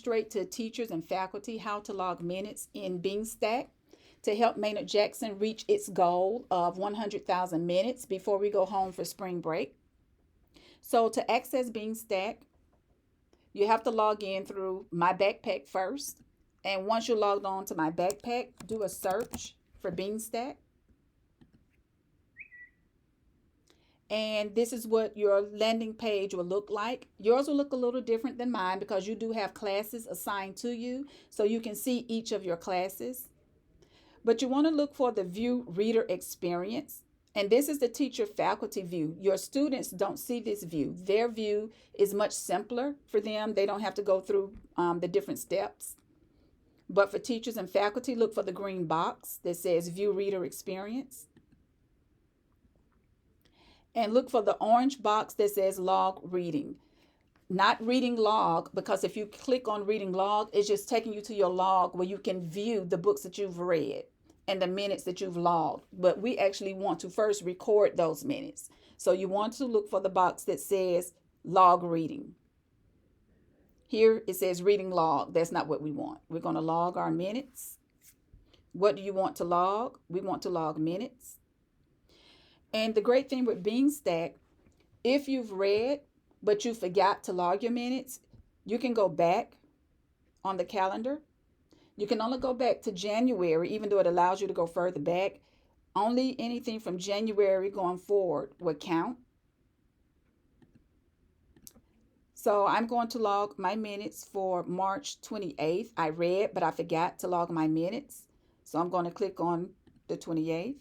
Straight to teachers and faculty how to log minutes in Beanstack to help Maynard Jackson reach its goal of 100,000 minutes before we go home for spring break. So to access Beanstack, you have to log in through My Backpack first. And once you're logged on to My Backpack, do a search for Beanstack. And this is what your landing page will look like. Yours will look a little different than mine because you do have classes assigned to you, so you can see each of your classes. But you want to look for the View Reader Experience. And this is the teacher faculty view. Your students don't see this view. Their view is much simpler for them. They don't have to go through the different steps. But for teachers and faculty, look for the green box that says View Reader Experience. And look for the orange box that says Log Reading. Not reading log, because if you click on reading log, it's just taking you to your log where you can view the books that you've read and the minutes that you've logged. But we actually want to first record those minutes. So you want to look for the box that says log reading. Here it says reading log. That's not what we want. We're going to log our minutes. What do you want to log? We want to log minutes. And the great thing with Beanstack, if you've read but you forgot to log your minutes, you can go back on the calendar. You can only go back to January, even though it allows you to go further back. Only anything from January going forward will count. So I'm going to log my minutes for March 28th. I read, but I forgot to log my minutes. So I'm going to click on the 28th.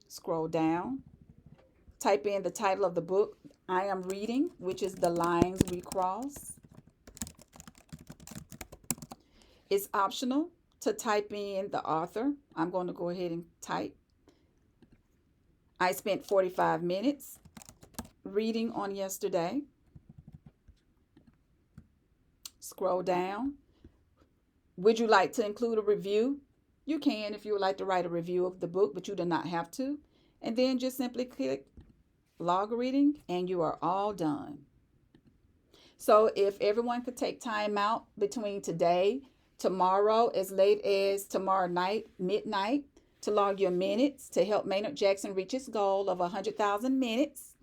Scroll down, type in the title of the book I am reading, which is The Lines We Cross. It's optional to type in the author. I'm going to go ahead and type. I spent 45 minutes reading on yesterday. Scroll down. Would you like to include a review? You can if you would like to write a review of the book, but you do not have to. And then just simply click log reading and you are all done. So if everyone could take time out between today, tomorrow, as late as tomorrow night, midnight, to log your minutes to help Maynard Jackson reach its goal of 100,000 minutes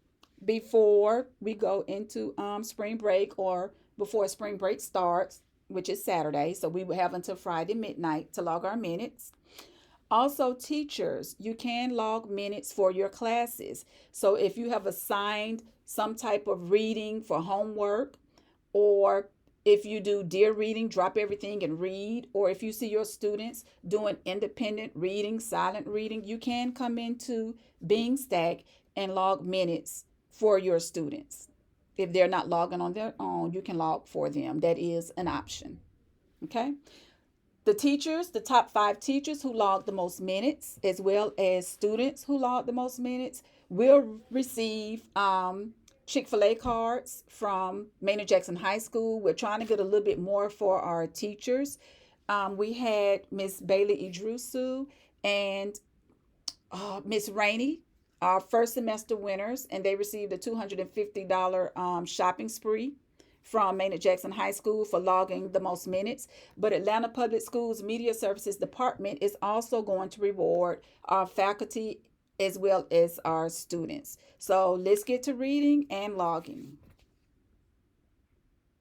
before we go into spring break, or before spring break starts, which is Saturday. So we will have until Friday midnight to log our minutes. Also, teachers, you can log minutes for your classes. So if you have assigned some type of reading for homework, or if you do Dear Reading, drop everything and read, or if you see your students doing independent reading, silent reading, you can come into Beanstack and log minutes for your students. If they're not logging on their own, you can log for them. That is an option. Okay. The teachers, the top 5 teachers who log the most minutes, as well as students who log the most minutes, will receive Chick-fil-A cards from Maynard Jackson High School. We're trying to get a little bit more for our teachers. We had Miss Bailey Idrusu and Miss Rainey, our first semester winners, and they received a $250 shopping spree from Maynard Jackson High School for logging the most minutes. But Atlanta Public Schools Media Services Department is also going to reward our faculty as well as our students. So let's get to reading and logging.